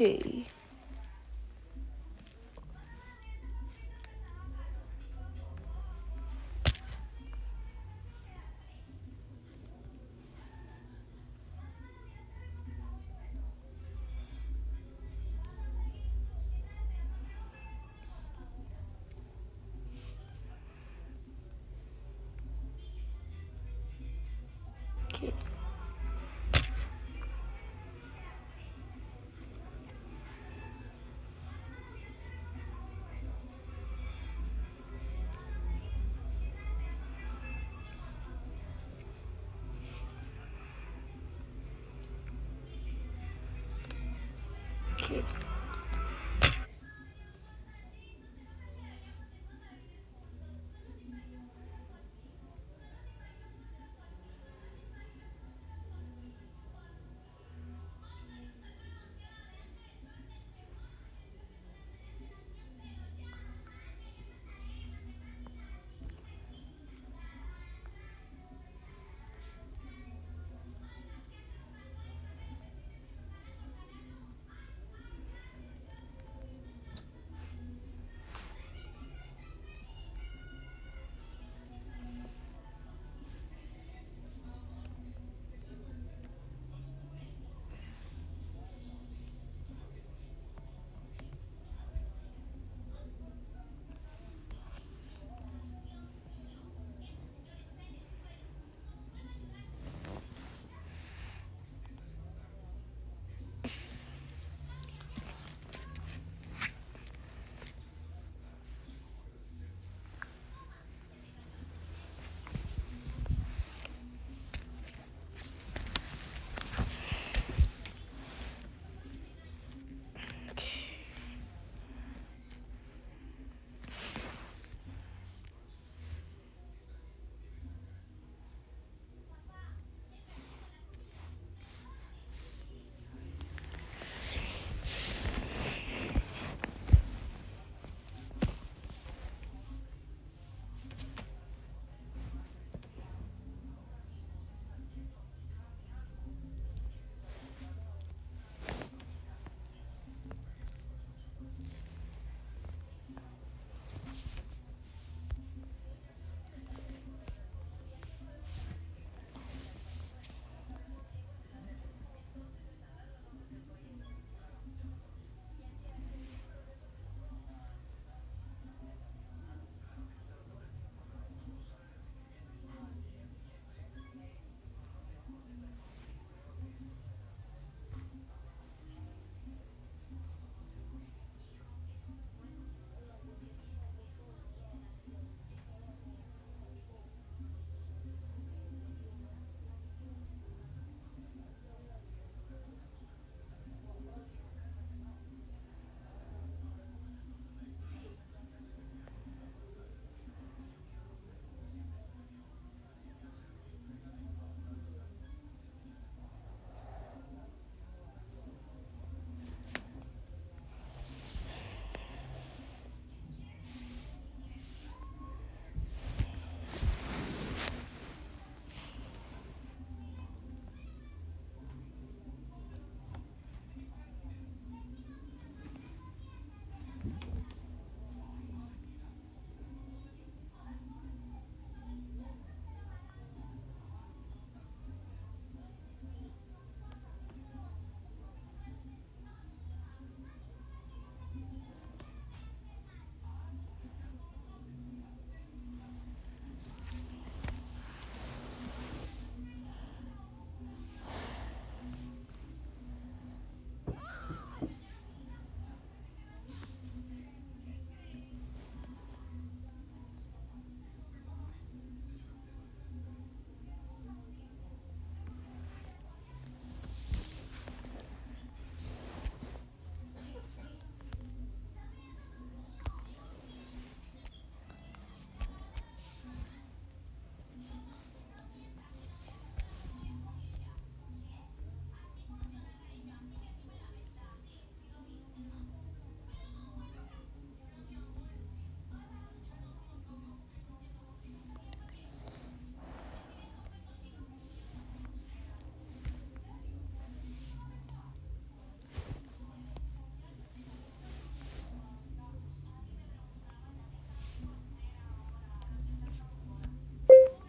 Hey. Okay. Okay.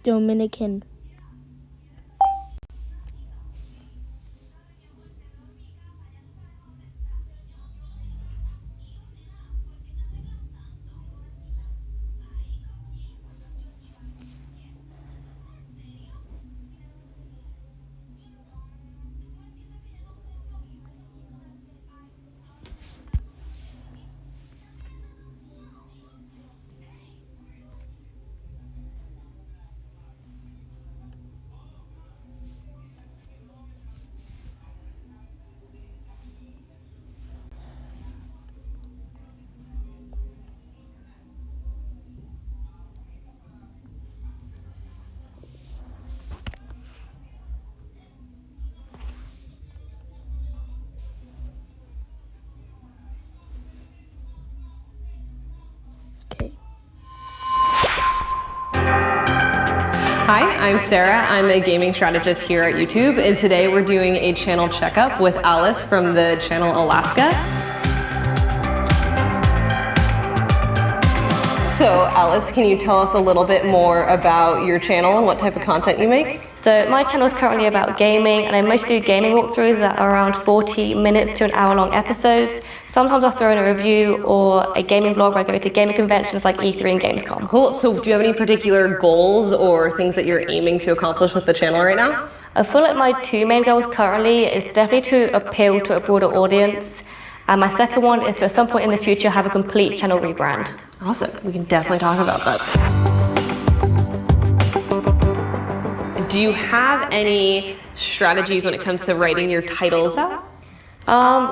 Dominican. Okay. Hi, I'm Sarah. I'm a gaming strategist here at YouTube, and today we're doing a channel checkup with Alice from the channel Alaska. So Alice, can you tell us a little bit more about your channel and what type of content you make? So my channel is currently about gaming, and I mostly do gaming walkthroughs that are around 40 minutes to an hour long episodes. Sometimes I'll throw in a review or a gaming blog where I go to gaming conventions like E3 and Gamescom. Cool. So do you have any particular goals or things that you're aiming to accomplish with the channel right now? I feel like my two main goals currently is definitely to appeal to a broader audience. And my second one is to at some point in the future have a complete channel rebrand. Awesome. We can definitely talk about that. Do you have any strategies when it comes to writing your titles out?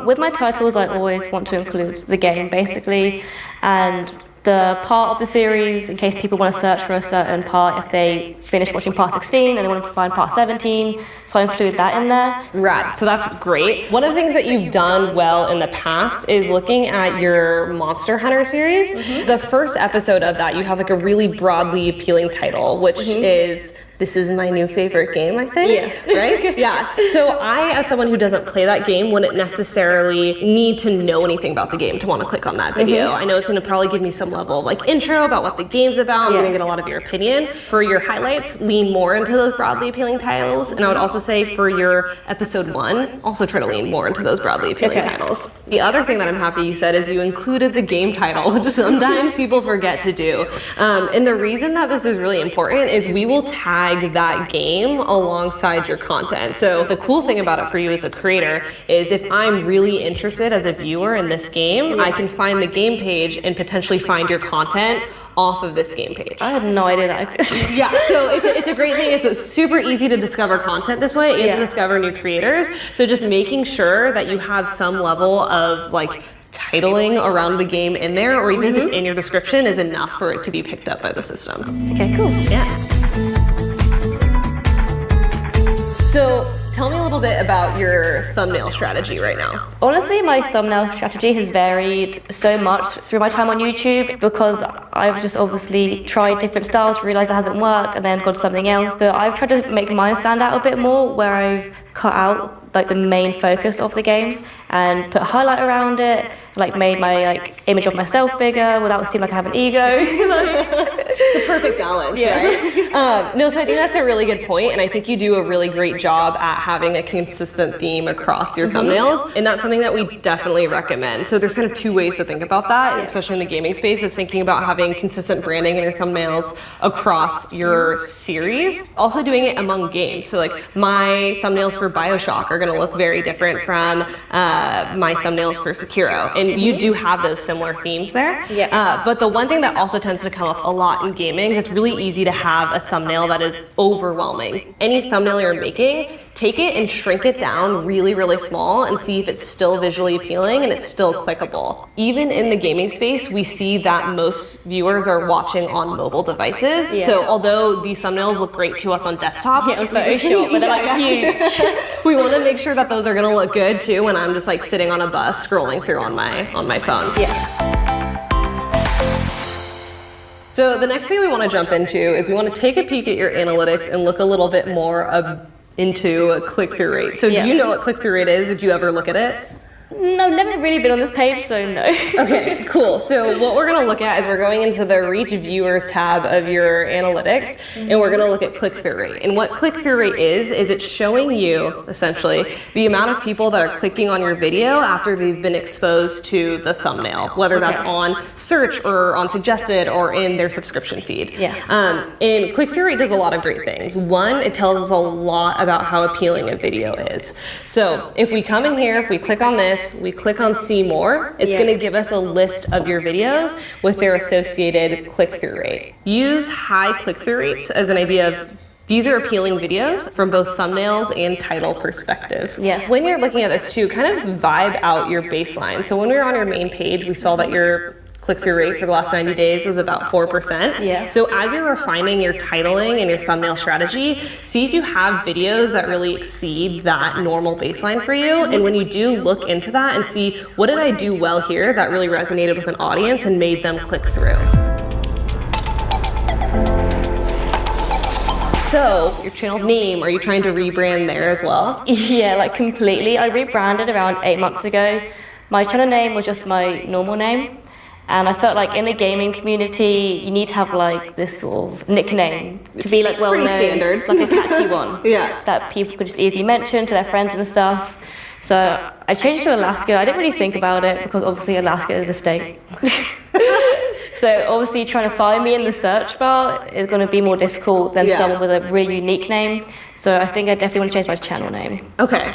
With my titles, I always want to include the game, basically, and the part of the series, in case people want to search for a certain part if they finish watching part 16 and they want to find part 17, so I include that in there. Rad. So that's great. One of the things that you've done well in the past is looking at your Monster Hunter series. The first episode of that, you have like a really broadly appealing title, which is "This is my new favorite game," I think. Yeah. Right? Yeah. So I, as someone who doesn't play that game, wouldn't necessarily need to know anything about the game to want to click on that video. I know it's going to probably give me some level of like intro about what the game's about. I'm going to get a lot of your opinion. For your highlights, lean more into those broadly appealing titles. And I would also say for your episode 1, also try to lean more into those broadly appealing titles. The other thing that I'm happy you said is you included the game title, which sometimes people forget to do. And the reason that this is really important is we will tag that game alongside your content. So the cool thing about it for you as a creator is if I'm really interested as a viewer in this game, I can find the game page and potentially find your content off of this game page. I had no idea that existed. Yeah, so it's a great thing. It's super easy to discover content this way and to discover new creators. So just making sure that you have some level of like titling around the game in there, or even if it's in your description, is enough for it to be picked up by the system. Okay, cool. Yeah. So tell me a little bit about your thumbnail strategy right now. Honestly, my thumbnail strategy has varied so much through my time on YouTube because I've just obviously tried different styles, realized it hasn't worked, and then gone to something else. So I've tried to make mine stand out a bit more, where I've cut out like the main focus of the game and put a highlight around it, like made my like image of myself bigger without seeming like I have an ego. It's a perfect balance, right? No, so I think that's a really good point, and I think you do a really great job at having a consistent theme across your thumbnails, and that's something that we definitely recommend. So there's kind of two ways to think about that, especially in the gaming space, is thinking about having consistent branding in your thumbnails across your series. Also doing it among games. So like my thumbnails for BioShock are going to look very different from my thumbnails for Sekiro, and you do have those similar themes there. But the one thing that also tends to come up a lot in gaming is it's really easy to have a thumbnail that is overwhelming. Any thumbnail you're making, take it and shrink it down really, really small and see if it's still visually appealing and it's still clickable. Even in the gaming space, we see that most viewers are watching on mobile devices. So although these thumbnails look great to us on desktop, But they're like huge. we want to make sure that those are going to look good too when I'm just like sitting on a bus scrolling through on my phone. So the next thing we want to jump into is we want to take a peek at your analytics and look a little bit more into a click-through rate. So do you know what click-through rate is? Did you ever look at it? No, I've never really been on this page, so no. Okay, cool. So what we're going to look at is we're going into the Reach Viewers tab of your analytics, and we're going to look at click-through rate. And what click-through rate is it's showing you, essentially, the amount of people that are clicking on your video after they've been exposed to the thumbnail, whether that's on search or on suggested or in their subscription feed. Yeah. And click-through rate does a lot of great things. One, it tells us a lot about how appealing a video is. So if we come in here, if we click on this, we click on see more, it's going to give us a list of your videos with their associated click-through rate. Use high click-through rates as an idea of these are appealing videos from both thumbnails and title perspectives. Yeah. When you're looking at this too, kind of vibe out your baseline. So when we were on your main page, we saw that your click-through rate for the last 90 days was about 4%. Yeah. So as you're refining your titling and your thumbnail strategy, see if you have videos that really exceed that normal baseline for you. And when you do look into that and see, what did I do well here that really resonated with an audience and made them click through? So, your channel name, are you trying to rebrand there as well? Yeah, like completely. I rebranded around 8 months ago. My channel name was just my normal name. And I felt like in the gaming community, you need to have like this sort of nickname to be like well known, standard. like a catchy one. Yeah. That people could just easily mention to their friends and stuff. So I changed to Alaska. I didn't really think about it because obviously Alaska is a state. So obviously trying to find me in the search bar is going to be more difficult than someone with a really unique name. So I think I definitely want to change my channel name. Okay.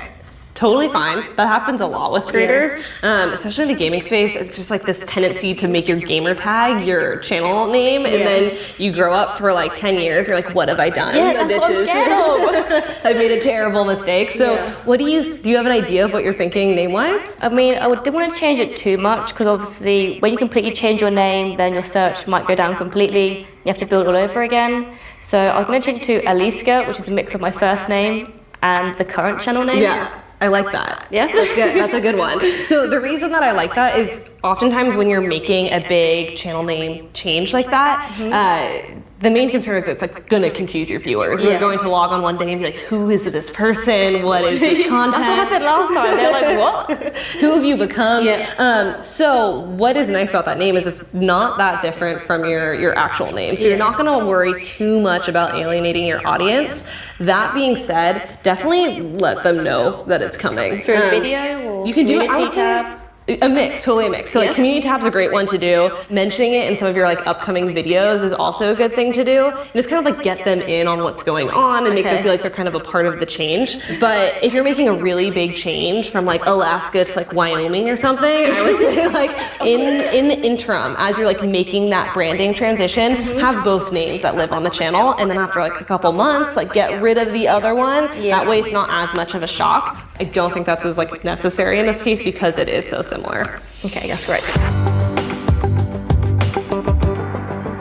Totally fine. That happens a lot with creators, especially in the gaming space. It's just like this tendency to make your gamer tag your channel name, and then you grow up for like 10 years. You're like, what have I done? Yeah, that's what I'm scared of. I made a terrible mistake. So, what do you have an idea of what you're thinking name-wise? I mean, I didn't want to change it too much because obviously when you completely change your name, then your search might go down completely. You have to build all over again. So I was going to change it to Aliska, which is a mix of my first name and the current channel name. Yeah. I like that. Yeah? That's good. That's a good one. So the reason that I like that is oftentimes when you're making a big channel name change like that, the main concern is it's like going to confuse your viewers. They're going to log on one day and be like, who is this person? What is this content? That's what happened last time. They're like, what? Who have you become? Yeah. So what is nice about that name is it's not that different from your actual name. So you're not going to worry too much about alienating your audience. That being said, definitely let them know that it's coming. Through a video or you can do community tab? A mix, totally a mix. So like community tab's a great one to do. Mentioning it in some of your like upcoming videos is also a good thing to do. And just kind of like get them in on what's going on and make them feel like they're kind of a part of the change. But if you're making a really big change from like Alaska to like Wyoming or something, I would say like in the interim, as you're like making that branding transition, have both names that live on the channel, and then after like a couple months, like get rid of the other one. That way it's not as much of a shock. I don't think that's as like necessary in this case because it is so similar. Okay, that's great.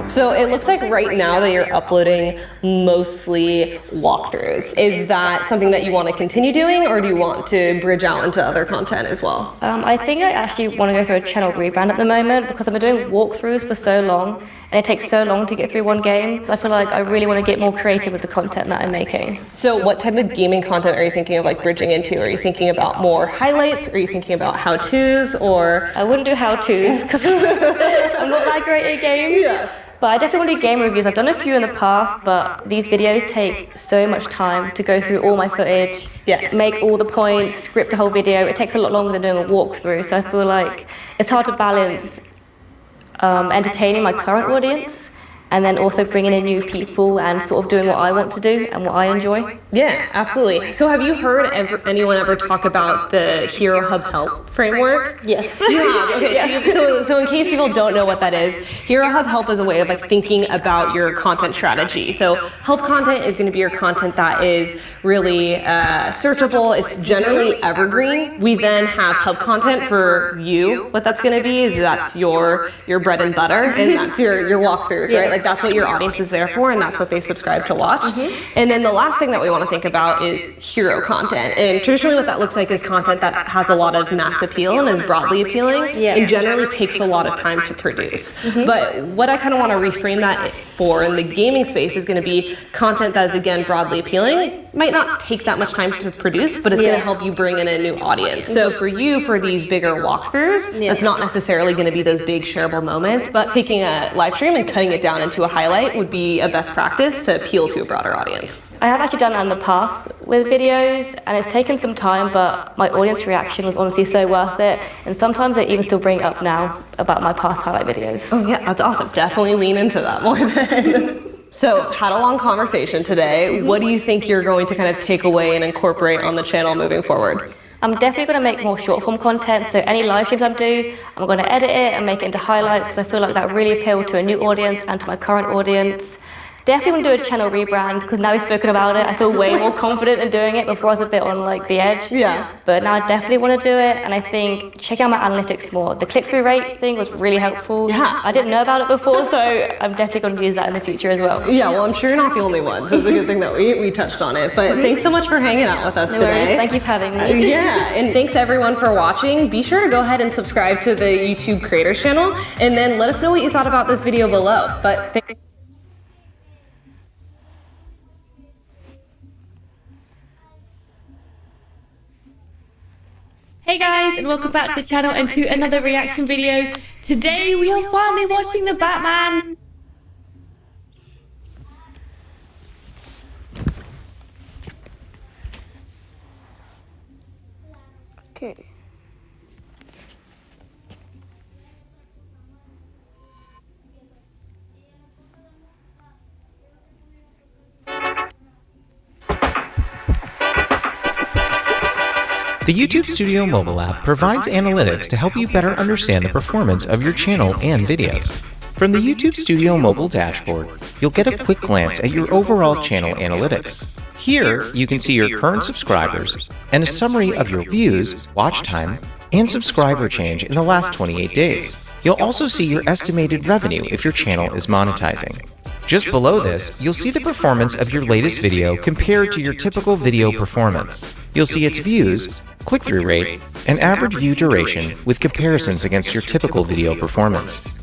So it looks like right now that you're uploading mostly walkthroughs. Is that something that you want to continue doing, or do you want to bridge out into other content as well? I think I actually want to go through a channel rebrand at the moment because I've been doing walkthroughs for so long and it takes so long to get through one game. So I feel like I really want to get more creative with the content that I'm making. So what type of gaming content are you thinking of like bridging into? Are you thinking about more highlights? Are you thinking about how-tos, or? I wouldn't do how-tos because I'm not that great at games. But I definitely want to do game reviews. I've done a few in the past, but these videos take so much time to go through all my footage, make all the points, script a whole video. It takes a lot longer than doing a walkthrough. So I feel like it's hard to balance entertaining my current audience and then also bringing in new people and sort of doing what I want to do and what I enjoy. Yeah, absolutely. So have you heard anyone ever talk about the Hero Hub Help framework? Yes. You have? Okay, yes. So in case people don't know what that is, Hero Hub Help is a way of like thinking about your content strategy. So help content is going to be your content that is really searchable. It's generally evergreen. We then have hub content for you. What that's going to be is that's your bread and butter, and that's your walkthroughs, right? Like that's what your audience is there for, and that's what they subscribe to watch. And then the last thing that we want to think about is hero content. And traditionally what that looks like is content that has a lot of mass appeal and is broadly appealing and generally takes a lot of time to produce. But what I kind of want to reframe that for in the gaming space is going to be content that is, again, broadly appealing, might not take that much time to produce, but it's going to help you bring in a new audience. So for you, for these bigger walkthroughs, that's not necessarily going to be those big shareable moments, but taking a live stream and cutting it down into a highlight would be a best practice to appeal to a broader audience. I have actually done that in the past with videos, and it's taken some time, but my audience reaction was honestly so worth it. And sometimes I even still bring it up now about my past highlight videos. Oh yeah, that's awesome. Definitely lean into that more then. So, had a long conversation today. What do you think you're going to kind of take away and incorporate on the channel moving forward? I'm definitely going to make more short form content, so any live streams I do, I'm going to edit it and make it into highlights because I feel like that really appealed to a new audience and to my current audience. Definitely want to do a channel rebrand because now we've spoken about it, I feel way more confident in doing it. Before I was a bit on like the edge. Yeah. But now I definitely want to do it, and I think check out my analytics more. The click-through rate thing was really helpful. Yeah. I didn't know about it before, so I'm definitely going to use that in the future as well. Yeah, well, I'm sure you're not the only one, so it's a good thing that we touched on it. But thanks so much for hanging out with us No worries. today. Thank you for having me. Yeah, and thanks everyone for watching. Be sure to go ahead and subscribe to the YouTube Creators channel, and then let us know what you thought about this video below. But Hey guys, and welcome back to the channel and to another reaction video. Today we are finally watching the Batman. Okay. The YouTube Studio mobile app provides analytics to help you better understand the performance of your channel and videos. From the YouTube Studio mobile dashboard, you'll get a quick glance at your overall channel analytics. Here, you can see your current subscribers and a summary of your views, watch time, and subscriber change in the last 28 days. You'll also see your estimated revenue if your channel is monetizing. Just below this, you'll see the performance of your latest video compared to your typical video performance. You'll see its views, click-through rate, and average view duration with comparisons against your typical video performance.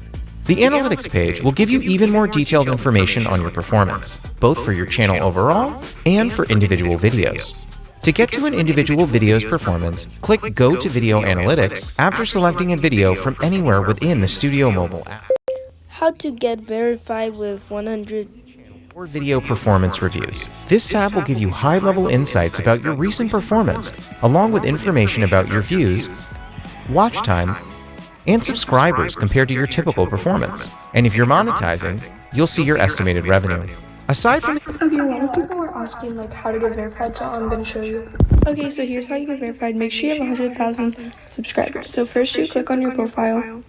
The analytics page will give you even more detailed information on your performance, both for your channel overall and for individual videos. To get to an individual video's performance, click Go to Video Analytics after selecting a video from anywhere within the Studio mobile app. How to get verified with 100 Or video performance reviews. This tab will give you high-level insights about your recent performance, along with information about your views, watch time, and subscribers compared to your typical performance. And if you're monetizing, you'll see your estimated revenue. Aside from Okay, a lot of people are asking like how to get verified, so I'm gonna show you. Okay, so here's how you get verified. Make sure you have 100,000 subscribers. So first you click on your profile.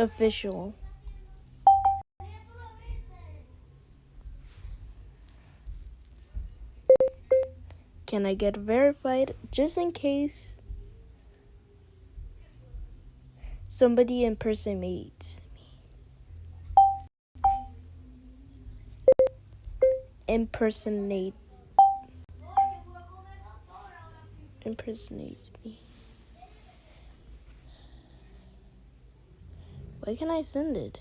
official. Can I get verified just in case somebody impersonates me? Impersonates me. Where can I send it?